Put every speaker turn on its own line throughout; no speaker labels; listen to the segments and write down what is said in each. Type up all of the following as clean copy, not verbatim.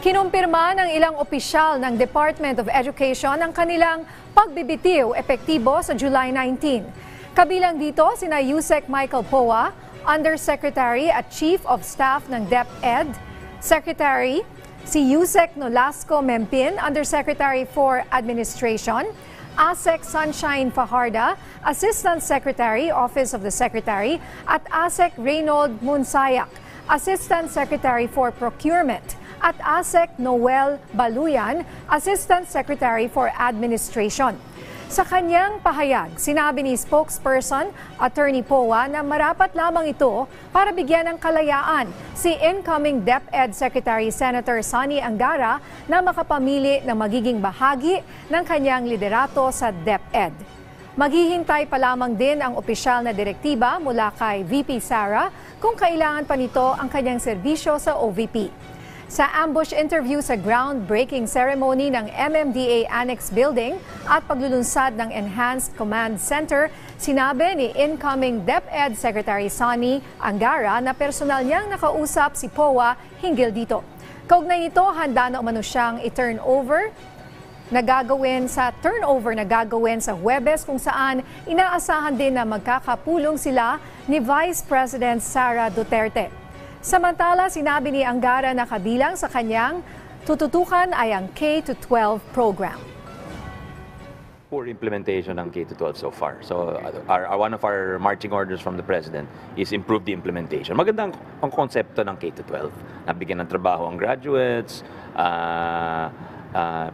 Kinumpirma ng ilang opisyal ng Department of Education ang kanilang pagbibitiw epektibo sa July 19. Kabilang dito sina Yusek Michael Poa, Undersecretary at Chief of Staff ng DepEd, Secretary si Yusek Nolasco Mempin, Undersecretary for Administration, ASEC Sunshine Fajarda, Assistant Secretary, Office of the Secretary, at ASEC Reynold Munsayak, Assistant Secretary for Procurement, at ASEC Noel Baluyan, Assistant Secretary for Administration. Sa kanyang pahayag, sinabi ni spokesperson Attorney Poa na marapat lamang ito para bigyan ng kalayaan si incoming DepEd Secretary Senator Sonny Angara na makapamili na magiging bahagi ng kanyang liderato sa DepEd. Maghihintay pa lamang din ang opisyal na direktiba mula kay VP Sara kung kailangan pa nito ang kanyang serbisyo sa OVP. Sa ambush interview sa groundbreaking ceremony ng MMDA Annex Building at paglulunsad ng Enhanced Command Center, sinabi ni incoming DepEd Secretary Sonny Angara na personal niyang nakausap si Poa hinggil dito. Kaugnay nito, handa na umano siyang turnover na gagawin sa Huwebes kung saan inaasahan din na magkakapulong sila ni Vice President Sara Duterte. Samantala, sinabi ni Angara na kabilang sa kanyang tututukan ay ang K-12 program.
Poor implementation ng K-12 so far. So one of our marching orders from the President is improve the implementation. Maganda ang konsepto ng K-12. Nabigyan ng trabaho ang graduates,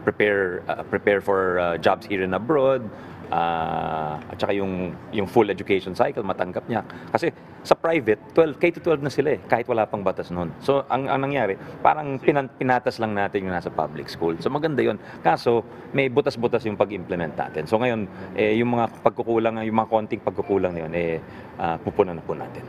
prepare for jobs here and abroad, at saka yung full education cycle matanggap niya. Kasi sa private, K-12 na sila kahit wala pang batas noon. So ang nangyari, parang pinatas lang natin yung nasa public school. So maganda yun. Kaso may butas-butas yung pag-implement natin. So ngayon, yung mga pagkukulang, yung mga konting pagkukulang na yun, pupunan na po natin.